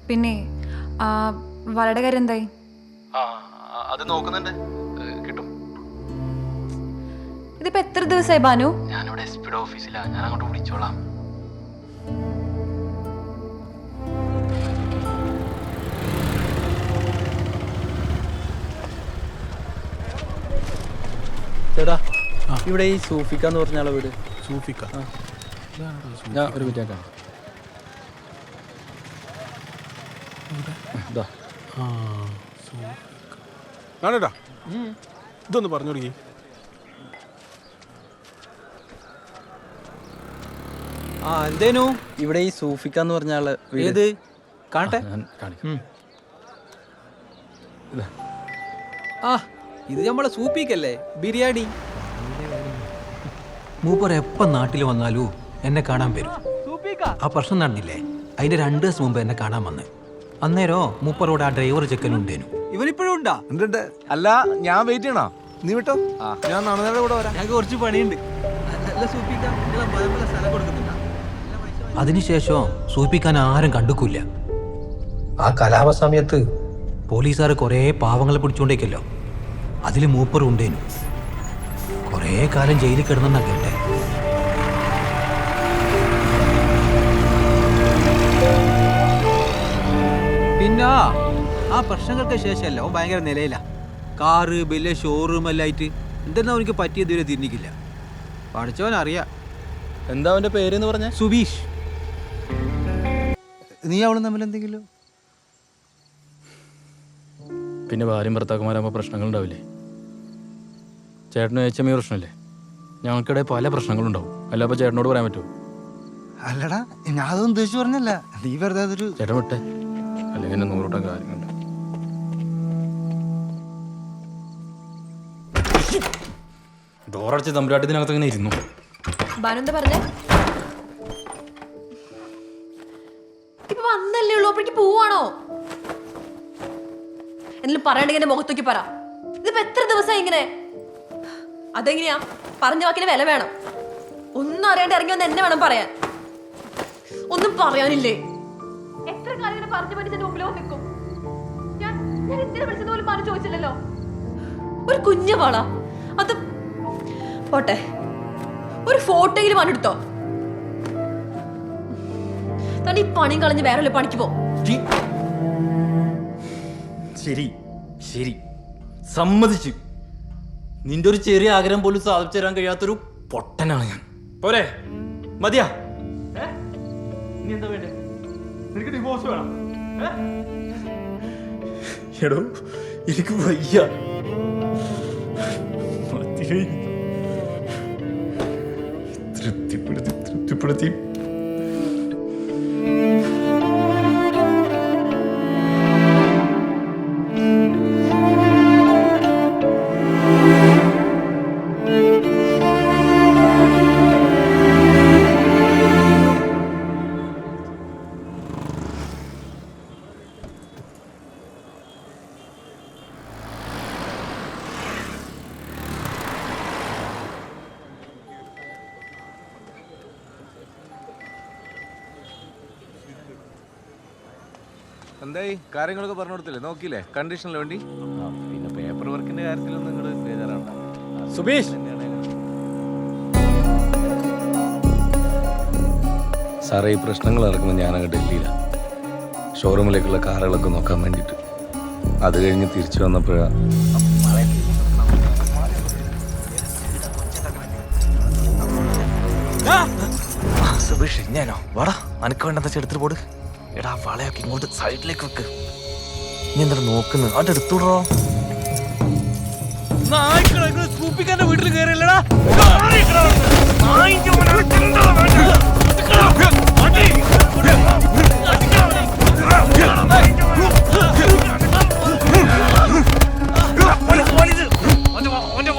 പിന്നെ വളയുടെ കാര്യം എന്തായി? അത് നോക്കുന്നുണ്ട്, കിട്ടും. ഇതിപ്പോ എത്ര ദിവസമായി ബാനു? ഞാനിവിടെ എസ്പിയുടെ ഓഫീസിലാണ്, ഞാൻ അങ്ങോട്ട് വിളിച്ചോളാം. ചേട്ടാ, ഇവിടെ ഈ സൂഫിക്ക എന്ന് പറഞ്ഞ ആളെ വീട്. സൂഫിക്ക? ഞാൻ ഒരു മിനിറ്റ് ആണേട്ടാ, ഇതൊന്ന് പറഞ്ഞു തുടങ്ങി. എന്തേനു ഇവിടെ ഈ സൂഫിക്ക എന്ന് പറഞ്ഞ ആളെ വീട്? കാണട്ടെ. ഇത് നമ്മളെ സൂപ്പിക്കല്ലേ, ബിരിയാണി. മൂപ്പർ എപ്പം നാട്ടിൽ വന്നാലും എന്നെ കാണാൻ വരും. ആ പ്രശ്നം നടന്നില്ലേ, അതിന്റെ 2 ദിവസം മുമ്പ് എന്നെ കാണാൻ വന്ന്. അന്നേരോ മൂപ്പറോട് ആ ഡ്രൈവർ ചെക്കനുണ്ടേനു. ഇവനിപ്പോഴും ഉണ്ടാ? അല്ല, ഞാൻ വെയിറ്റ് ചെയ്യണോ? നീ വിട്ടോ, ഞാൻ നാളെ കൂടെ വരാം. ഞങ്ങൾക്ക് കുറച്ച് പണിയുണ്ട്. അതിനുശേഷം സൂപ്പിക്കാൻ ആരും കണ്ടുക്കില്ല. ആ കലാപ സമയത്ത് പോലീസുകാർ കുറേ പാവങ്ങളെ പിടിച്ചോണ്ടേക്കല്ലോ, അതിൽ മൂപ്പർ ഉണ്ടേനു. കുറേ കാലം ജയിലിൽ കിടന്നെന്നാ കേട്ടെ. പിന്നെ ആ പ്രശ്നങ്ങൾക്ക് ശേഷമല്ലോ ഭയങ്കര നിലയില്ല. കാറ്, വലിയ ഷോറൂം എല്ലാം ആയിട്ട് എന്തെന്നാ അവനിക്ക് പറ്റിയത് ഇതുവരെ തിരിഞ്ഞിക്കില്ല. പഠിച്ചവനറിയാം. എന്താ അവന്റെ പേരെന്ന് പറഞ്ഞ? സുബീഷ്. നീ അവളും തമ്മിൽ എന്തെങ്കിലും? പിന്നെ ഭാര്യയും ഭർത്താക്കന്മാരാകുമ്പോൾ പ്രശ്നങ്ങൾ ഉണ്ടാവില്ലേ? ചേട്ടനും ഏച്ചമ്മ പ്രശ്നമില്ലേ? ഞങ്ങൾക്കിടെ പല പ്രശ്നങ്ങളുണ്ടാവും. അല്ല, അപ്പോൾ ചേട്ടനോട് പറയാൻ പറ്റുമോ? അല്ലടാ, ഞാൻ അതൊന്നും ഉദ്ദേശിച്ചു പറഞ്ഞല്ല. നീ വെറുതെ അതൊരു... ചേട്ടൻ വിട്ടെ, അല്ലെങ്കിൽ എന്നെ 100 കൂട്ടം കാര്യങ്ങളുണ്ട്. ഡോറടിച്ച് തമ്പുരാട്ടി ഇതിനകത്ത് ഇങ്ങനെ ഇരുന്നു. ബാനു എന്താ പറഞ്ഞേ? ഇപ്പൊ വന്നല്ലേ ഉള്ളൂ, അപ്പോഴേക്ക് പോവാണോ? എന്തെങ്കിലും പറയണ്ടെങ്കിൽ മുഖത്തേക്ക് പറ. ഇതിപ്പോ എത്ര ദിവസമായി ഇങ്ങനെ? അതെങ്ങനെയാ? പറഞ്ഞ വാക്കിന് വില വേണം. ഒന്നും അറിയാണ്ട് ഇറങ്ങി വന്ന് എന്നെ വേണം പറയാൻ. ഒന്നും പറയാനില്ലേ? എത്ര കാലം ഇങ്ങനെ പറഞ്ഞു പഠിച്ചതിന്റെ മുമ്പിലോ നിൽക്കും. ഞാൻ എന്തിനാ വിളിച്ചത് പോലും പറഞ്ഞു ചോദിച്ചില്ലല്ലോ. ഒരു കുഞ്ഞു പാള അത് പോട്ടെ, ഒരു ഫോട്ടോയിലും വന്നെടുത്തോ. തന്റെ ഈ പണിയും കളഞ്ഞ് വേറെ പണിക്ക് പോ. ശരി ശരി, സമ്മതിച്ചു. നിന്റെ ഒരു ചെറിയ ആഗ്രഹം പോലും സാധിച്ചു തരാൻ കഴിയാത്തൊരു പൊട്ടനാണ് ഞാൻ. പോരെ, മതിയാ? നീ എന്താ വേണ്ടേ? നിനക്ക് ഡിവോഴ്സ് വേണം? എടോ, എനിക്ക് വയ്യ. തൃപ്തിപ്പെടുത്തി എന്തായി? കാര്യങ്ങളൊക്കെ പറഞ്ഞു കൊടുത്തില്ലേ? നോക്കിയില്ലേ കണ്ടീഷനിൽ വേണ്ടി? പിന്നെ പേപ്പർ വർക്കിന്റെ കാര്യത്തിലൊന്നും നിങ്ങൾ ബേജാറാണ്ട. സുബീഷ്, സാറേ, ഈ പ്രശ്നങ്ങൾ നടക്കുമ്പോൾ ഞാനങ്ങ് ഡൽഹിയിലാണ്, ഷോറൂമിലേക്കുള്ള കാറുകളൊക്കെ നോക്കാൻ വേണ്ടിയിട്ട്. അത് കഴിഞ്ഞ് തിരിച്ചു വന്നപ്പോഴാണ് സുബീഷ്, ഞാനോ? വാടാ, അനക്ക് വേണ്ടെന്ന് വെച്ചാൽ എടുത്തിട്ട് പോട്. എടാ, വളയൊക്കെ ഇങ്ങോട്ട് സൈഡിലേക്ക് വെക്ക്. നീ എന്താ നോക്കുന്നത്? അത് എടുത്തുടോ. വീട്ടിൽ കയറിയല്ലടാ.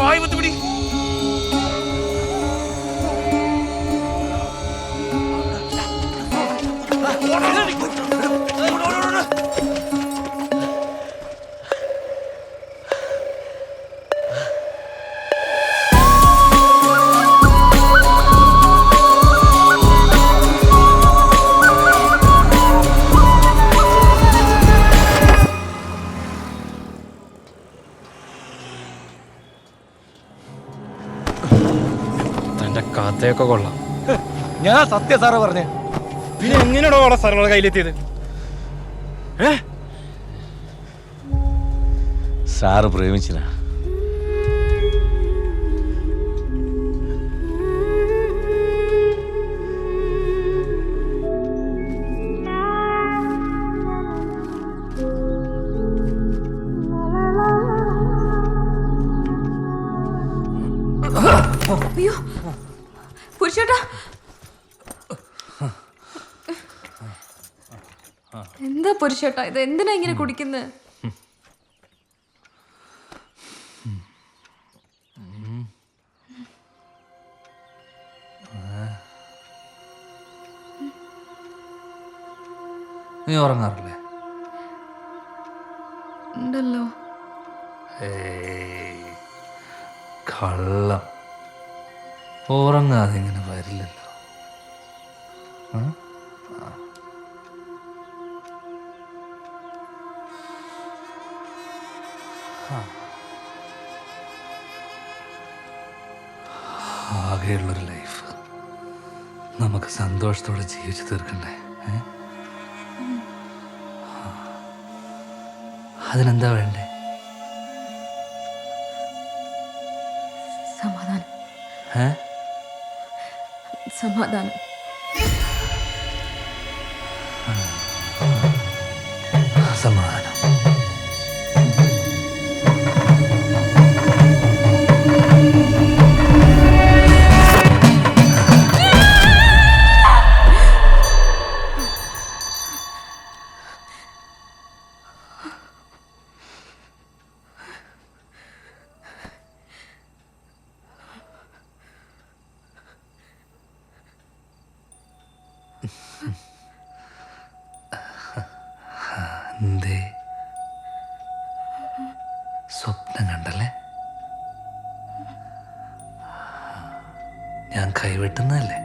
വായി ബുദ്ധിമുട്ടി. കഥയൊക്കെ കൊള്ളാം. ഞാൻ സത്യ സാറ് പറഞ്ഞേ. പിന്നെ എങ്ങനെയാണോ അവളെ സാറുകളുടെ കയ്യിലെത്തിയത്? സാറ് പ്രേമിച്ചില്ല. അയ്യോ പുരുഷേട്ടാ, എന്താ പുരുഷേട്ടാ ഇത്? എന്തിനാ ഇങ്ങനെ കുടിക്കുന്നത്? നീ ഉറങ്ങാറില്ലേ? ഉണ്ടല്ലോ. കള്ളം. ഉറങ്ങാതെ ഇങ്ങനെ വരില്ലല്ലോ. ആകെയുള്ളൊരു ലൈഫ് നമുക്ക് സന്തോഷത്തോടെ ജീവിച്ചു തീർക്കണ്ടേ? അതിനെന്താ വേണ്ടേ? സമാധാനം. ഏ? സമാധാനം. സമാധാനം. എന്തേ സ്വപ്നം കണ്ടല്ലേ? ഞാൻ കൈവെട്ടുന്നതല്ലേ?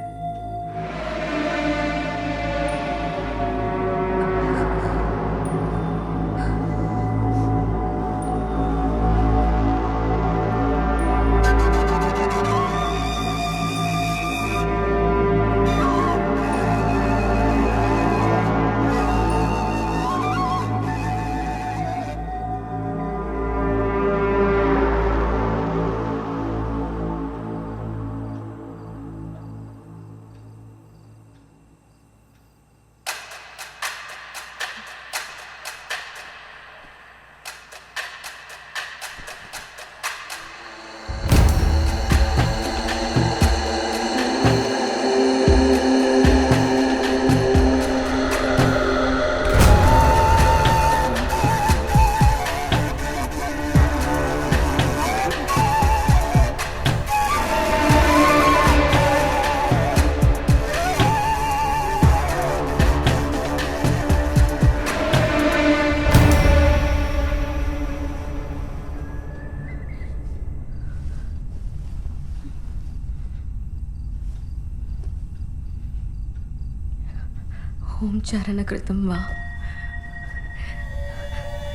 ഓം ചരണകൃതം വാ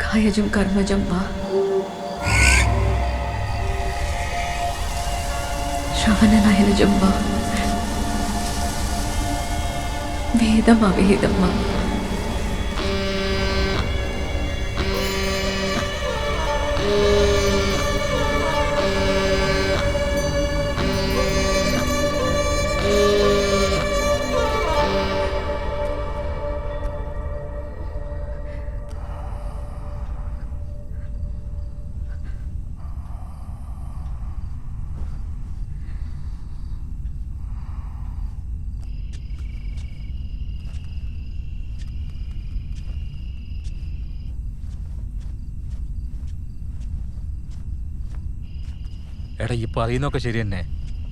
കായജം കർമ്മജം വാ ശ്രവണനയനജം വാ വേദം അവേദം വാ എടാ ഈ പറയുന്നൊക്കെ ശരി തന്നെ,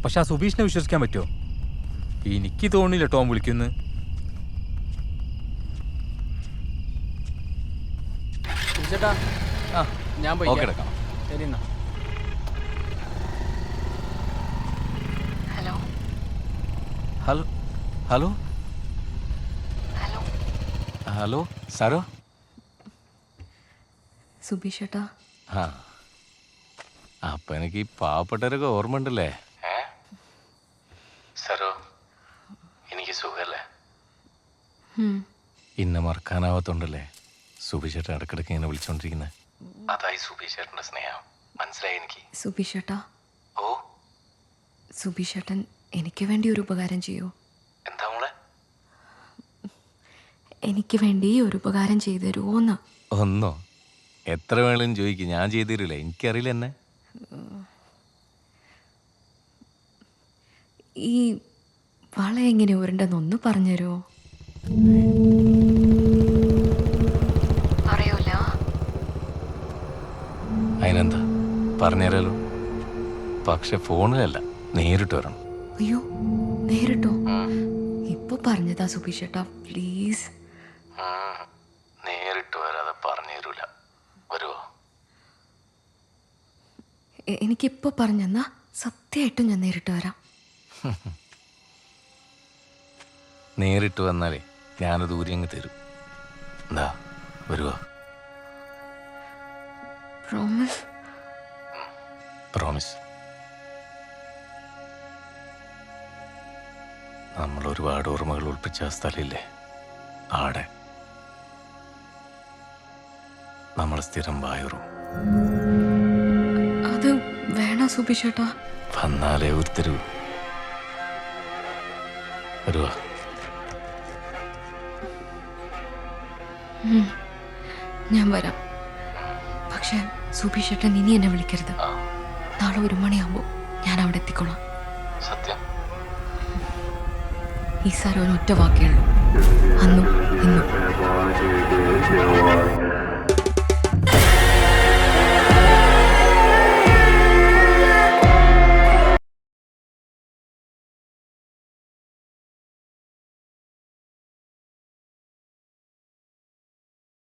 പക്ഷെ ആ സുബീഷിനെ വിശ്വസിക്കാൻ പറ്റുമോ? എനിക്ക് തോന്നില്ല ടോം വിളിക്കുന്നു. ഞാൻ പോയി. ഓക്കെ എടുക്കാം. ശരി എന്നാ. ഹലോ ഹലോ ഹലോ ഹലോ സാരോ? സുബീഷേട്ടാ, ആ അപ്പൊ എനിക്ക് ഈ പാവപ്പെട്ടവരൊക്കെ ഓർമ്മ ഉണ്ടല്ലേ? ഇന്നെ മറക്കാനാവാത്തോണ്ടല്ലേ സുബിചേട്ടൻ ഇടക്കിടക്ക് ഇങ്ങനെ വിളിച്ചോണ്ടിരിക്കുന്നത്. അതായി സുബിചേട്ടന്റെ സ്നേഹം. മനസ്സിലായി എനിക്ക്. സുബിഷേട്ടാ, ഓ, സുബിഷേട്ടൻ എനിക്ക് വേണ്ടി ഒരു ഉപകാരം ചെയ്യൂ. എന്താ മോളെ? എനിക്ക് വേണ്ടി ഒരു ഉപകാരം ചെയ്തു തരുമോന്ന്. ഒന്നോ? എത്ര വേണമെങ്കിലും ചോദിക്കും, ഞാൻ ചെയ്തു തരില്ല. എനിക്കറിയില്ല എന്നെ. ഈ വള എങ്ങനെ ഉരുണ്ടെന്നൊന്ന് പറഞ്ഞുതരുമോ? അറിയൂല. അതിനെന്താ, പറഞ്ഞുതരാലോ. പക്ഷെ ഫോണിലല്ല, നേരിട്ട് വരണം. അയ്യോ, നേരിട്ടോ? ഇപ്പൊ പറഞ്ഞതാ സുബിഷേട്ടാ, പ്ലീസ്. നേരിട്ട് വരാതെ പറഞ്ഞു തരൂല. വരുവോ? എനിക്കിപ്പോ പറഞ്ഞെന്നാ സത്യമായിട്ടും ഞാൻ നേരിട്ട് വരാം. നേരിട്ട് വന്നാലേ ഞാനത് ഊരിയങ്ങ് തരും. എന്താ, വരുവോ? പ്രോമിസ്? പ്രോമിസ്. നമ്മൾ ഒരുപാട് ഓർമ്മകൾ ഒളിപ്പിച്ച ആ സ്ഥലമില്ലേ, ആടെ നമ്മൾ സ്ഥിരം വായൂറും. അത് വേണോ സുബിഷേട്ടാ? വന്നാലേ ഒരു തരൂ. വരുവാ? ഞാൻ വരാം. പക്ഷെ സുബിഷേട്ടൻ ഇനി എന്നെ വിളിക്കരുത്. നാളെ 1 മണിയാകുമ്പോ ഞാൻ അവിടെ എത്തിക്കോളാം. സത്യം? ഈ സാരം ഒരൊറ്റ വാക്കേ ഉള്ളൂ, അന്നും ഇന്നും.